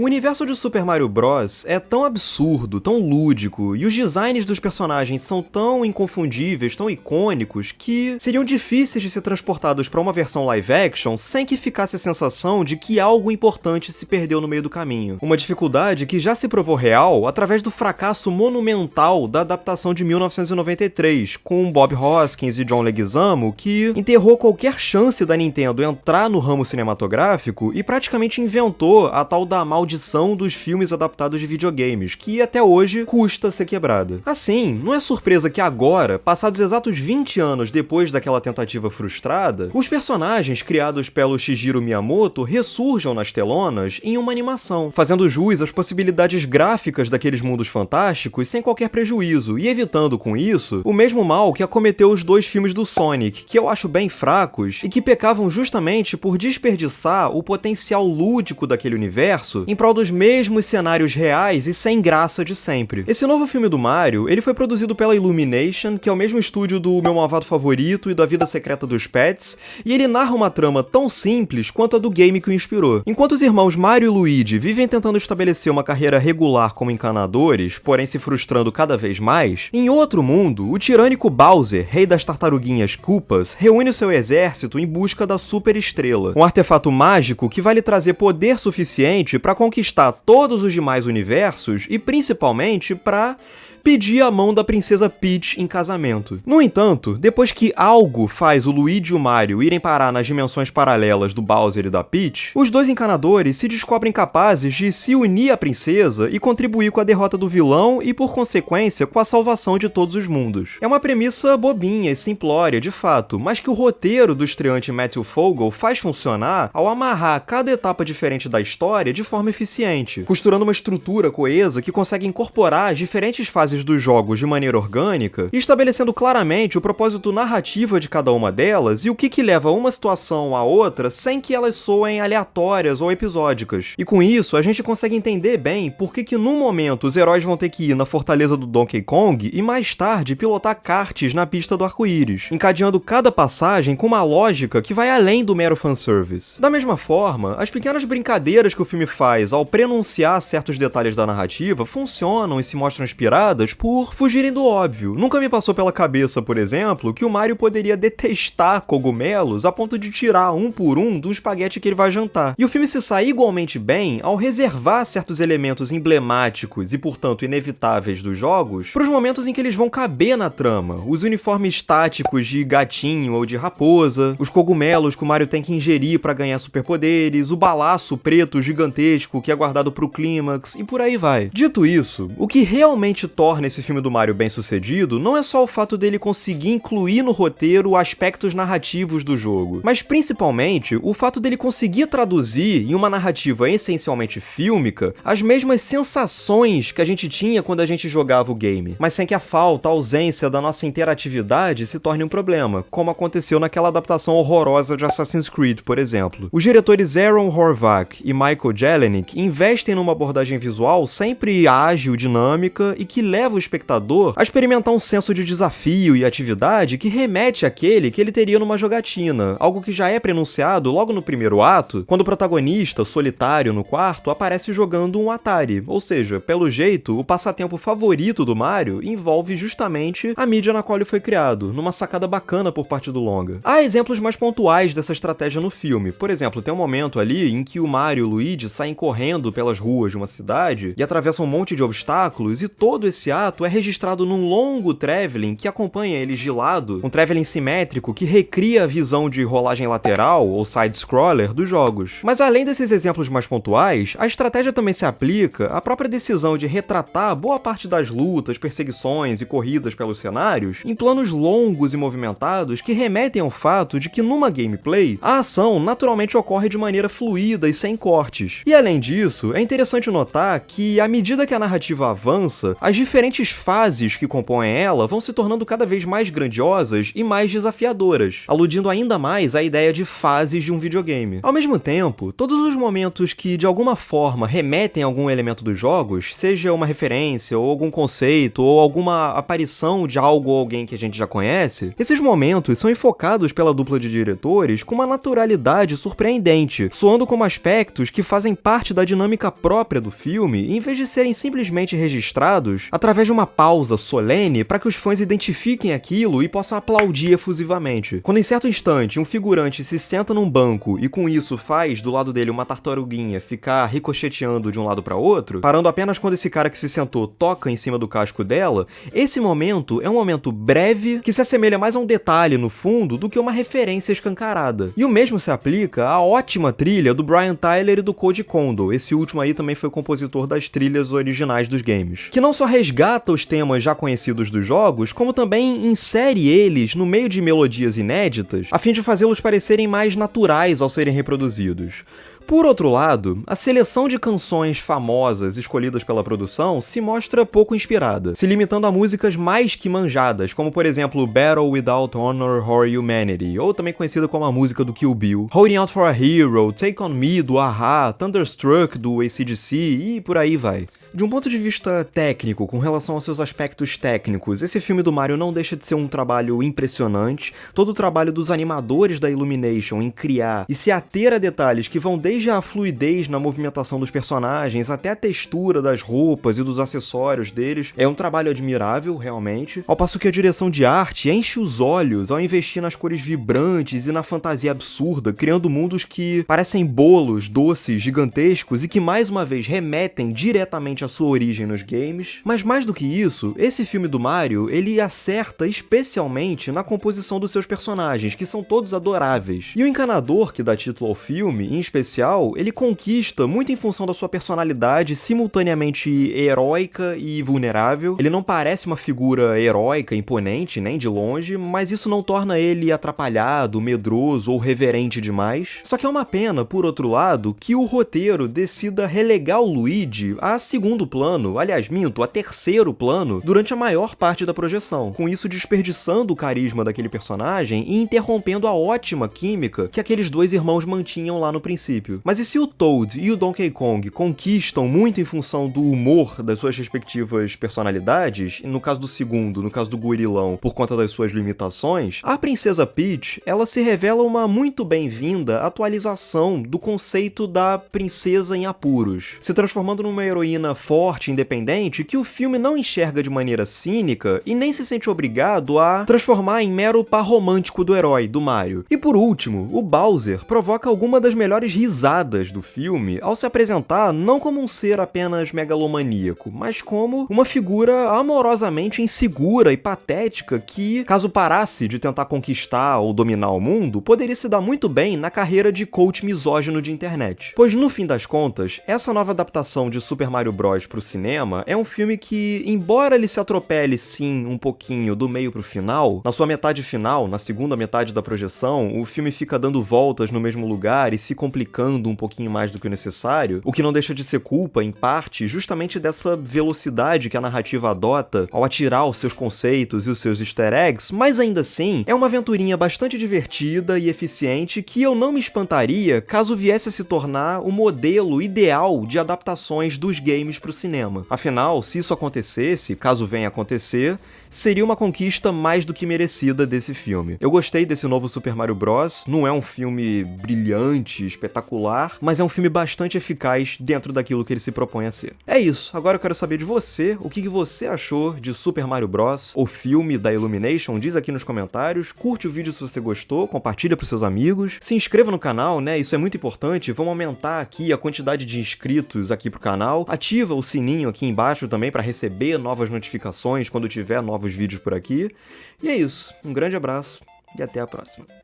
O universo de Super Mario Bros. É tão absurdo, tão lúdico, e os designs dos personagens são tão inconfundíveis, tão icônicos, que seriam difíceis de ser transportados para uma versão live action sem que ficasse a sensação de que algo importante se perdeu no meio do caminho. Uma dificuldade que já se provou real através do fracasso monumental da adaptação de 1993, com Bob Hoskins e John Leguizamo, que enterrou qualquer chance da Nintendo entrar no ramo cinematográfico e praticamente inventou a tal da maldição dos filmes adaptados de videogames, que até hoje custa ser quebrada. Assim, não é surpresa que agora, passados exatos 20 anos depois daquela tentativa frustrada, os personagens criados pelo Shigeru Miyamoto ressurjam nas telonas em uma animação, fazendo jus às possibilidades gráficas daqueles mundos fantásticos sem qualquer prejuízo, e evitando com isso o mesmo mal que acometeu os dois filmes do Sonic, que eu acho bem fracos e que pecavam justamente por desperdiçar o potencial lúdico daquele universo em prol dos mesmos cenários reais e sem graça de sempre. Esse novo filme do Mario, ele foi produzido pela Illumination, que é o mesmo estúdio do Meu Malvado Favorito e da Vida Secreta dos Pets, e ele narra uma trama tão simples quanto a do game que o inspirou. Enquanto os irmãos Mario e Luigi vivem tentando estabelecer uma carreira regular como encanadores, porém se frustrando cada vez mais, em outro mundo, o tirânico Bowser, rei das tartaruguinhas Koopas, reúne o seu exército em busca da Super Estrela, um artefato mágico que vai lhe trazer poder suficiente para conquistar todos os demais universos e principalmente para pedir a mão da princesa Peach em casamento. No entanto, depois que algo faz o Luigi e o Mario irem parar nas dimensões paralelas do Bowser e da Peach, os dois encanadores se descobrem capazes de se unir à princesa e contribuir com a derrota do vilão e, por consequência, com a salvação de todos os mundos. É uma premissa bobinha e simplória, de fato, mas que o roteiro do estreante Matthew Fogel faz funcionar ao amarrar cada etapa diferente da história de forma eficiente, costurando uma estrutura coesa que consegue incorporar as diferentes fases dos jogos de maneira orgânica e estabelecendo claramente o propósito narrativo de cada uma delas e o que leva uma situação à outra sem que elas soem aleatórias ou episódicas. E com isso, a gente consegue entender bem por que num momento os heróis vão ter que ir na fortaleza do Donkey Kong e mais tarde pilotar karts na pista do arco-íris, encadeando cada passagem com uma lógica que vai além do mero fanservice. Da mesma forma, as pequenas brincadeiras que o filme faz ao prenunciar certos detalhes da narrativa funcionam e se mostram inspiradas por fugirem do óbvio. Nunca me passou pela cabeça, por exemplo, que o Mario poderia detestar cogumelos a ponto de tirar um por um do espaguete que ele vai jantar. E o filme se sai igualmente bem ao reservar certos elementos emblemáticos e, portanto, inevitáveis dos jogos para os momentos em que eles vão caber na trama. Os uniformes táticos de gatinho ou de raposa, os cogumelos que o Mario tem que ingerir para ganhar superpoderes, o balaço preto gigantesco que é guardado pro clímax e por aí vai. Dito isso, o que realmente torna esse filme do Mario bem sucedido não é só o fato dele conseguir incluir no roteiro aspectos narrativos do jogo, mas principalmente o fato dele conseguir traduzir em uma narrativa essencialmente fílmica as mesmas sensações que a gente tinha quando a gente jogava o game, mas sem que a falta, a ausência da nossa interatividade se torne um problema, como aconteceu naquela adaptação horrorosa de Assassin's Creed, por exemplo. Os diretores Aaron Horvath e Michael Jelenic investem numa abordagem visual sempre ágil, dinâmica e que leva o espectador a experimentar um senso de desafio e atividade que remete àquele que ele teria numa jogatina, algo que já é prenunciado logo no primeiro ato, quando o protagonista, solitário no quarto, aparece jogando um Atari, ou seja, pelo jeito, o passatempo favorito do Mario envolve justamente a mídia na qual ele foi criado, numa sacada bacana por parte do longa. Há exemplos mais pontuais dessa estratégia no filme, por exemplo, tem um momento ali em que o Mario e o Luigi saem correndo pelas ruas de uma cidade e atravessam um monte de obstáculos e todo esse ato é registrado num longo traveling que acompanha eles de lado, um traveling simétrico que recria a visão de rolagem lateral ou side-scroller dos jogos. Mas além desses exemplos mais pontuais, a estratégia também se aplica à própria decisão de retratar boa parte das lutas, perseguições e corridas pelos cenários em planos longos e movimentados que remetem ao fato de que numa gameplay, a ação naturalmente ocorre de maneira fluida e sem cortes. E além disso, é interessante notar que à medida que a narrativa avança, as diferenças diferentes fases que compõem ela vão se tornando cada vez mais grandiosas e mais desafiadoras, aludindo ainda mais à ideia de fases de um videogame. Ao mesmo tempo, todos os momentos que de alguma forma remetem a algum elemento dos jogos, seja uma referência, ou algum conceito, ou alguma aparição de algo ou alguém que a gente já conhece, esses momentos são enfocados pela dupla de diretores com uma naturalidade surpreendente, soando como aspectos que fazem parte da dinâmica própria do filme, em vez de serem simplesmente registrados através de uma pausa solene para que os fãs identifiquem aquilo e possam aplaudir efusivamente. Quando em certo instante um figurante se senta num banco e com isso faz do lado dele uma tartaruguinha ficar ricocheteando de um lado para outro, parando apenas quando esse cara que se sentou toca em cima do casco dela, esse momento é um momento breve que se assemelha mais a um detalhe no fundo do que uma referência escancarada. E o mesmo se aplica à ótima trilha do Brian Tyler e do Koji Kondo. Esse último aí também foi compositor das trilhas originais dos games, que não só resgata os temas já conhecidos dos jogos, como também insere eles no meio de melodias inéditas, a fim de fazê-los parecerem mais naturais ao serem reproduzidos. Por outro lado, a seleção de canções famosas escolhidas pela produção se mostra pouco inspirada, se limitando a músicas mais que manjadas, como por exemplo Battle Without Honor or Humanity, ou também conhecida como a música do Kill Bill, Holding Out for a Hero, Take On Me do A-ha, Thunderstruck do AC/DC e por aí vai. De um ponto de vista técnico, com relação aos seus aspectos técnicos, esse filme do Mario não deixa de ser um trabalho impressionante. Todo o trabalho dos animadores da Illumination em criar e se ater a detalhes que vão desde a fluidez na movimentação dos personagens até a textura das roupas e dos acessórios deles é um trabalho admirável, realmente. Ao passo que a direção de arte enche os olhos ao investir nas cores vibrantes e na fantasia absurda, criando mundos que parecem bolos, doces, gigantescos e que mais uma vez remetem diretamente a sua origem nos games. Mas mais do que isso, esse filme do Mario, ele acerta especialmente na composição dos seus personagens, que são todos adoráveis. E o encanador que dá título ao filme, em especial, ele conquista muito em função da sua personalidade simultaneamente heróica e vulnerável. Ele não parece uma figura heróica, imponente, nem de longe, mas isso não torna ele atrapalhado, medroso ou reverente demais. Só que é uma pena, por outro lado, que o roteiro decida relegar o Luigi a segundo plano, aliás, minto, a terceiro plano, durante a maior parte da projeção, com isso desperdiçando o carisma daquele personagem e interrompendo a ótima química que aqueles dois irmãos mantinham lá no princípio. Mas e se o Toad e o Donkey Kong conquistam muito em função do humor das suas respectivas personalidades, no caso do segundo, no caso do gorilão, por conta das suas limitações, a Princesa Peach, ela se revela uma muito bem-vinda atualização do conceito da princesa em apuros, se transformando numa heroína forte e independente que o filme não enxerga de maneira cínica e nem se sente obrigado a transformar em mero par romântico do herói, do Mario. E por último, o Bowser provoca alguma das melhores risadas do filme ao se apresentar não como um ser apenas megalomaníaco, mas como uma figura amorosamente insegura e patética que, caso parasse de tentar conquistar ou dominar o mundo, poderia se dar muito bem na carreira de coach misógino de internet. Pois no fim das contas, essa nova adaptação de Super Mario Bros. Pro cinema é um filme que, embora ele se atropele sim um pouquinho do meio pro final, na sua metade final, na segunda metade da projeção, o filme fica dando voltas no mesmo lugar e se complicando um pouquinho mais do que o necessário, o que não deixa de ser culpa, em parte, justamente dessa velocidade que a narrativa adota ao atirar os seus conceitos e os seus easter eggs, mas ainda assim, é uma aventurinha bastante divertida e eficiente que eu não me espantaria caso viesse a se tornar o modelo ideal de adaptações dos games pro cinema. Afinal, se isso acontecesse, caso venha acontecer, seria uma conquista mais do que merecida desse filme. Eu gostei desse novo Super Mario Bros. Não é um filme brilhante, espetacular, mas é um filme bastante eficaz dentro daquilo que ele se propõe a ser. É isso, agora eu quero saber de você, o que você achou de Super Mario Bros., o filme da Illumination, diz aqui nos comentários, curte o vídeo se você gostou, compartilha pros seus amigos, se inscreva no canal, né, isso é muito importante, vamos aumentar aqui a quantidade de inscritos aqui pro canal, ativa o sininho aqui embaixo também para receber novas notificações quando tiver novos vídeos por aqui. E é isso, um grande abraço e até a próxima.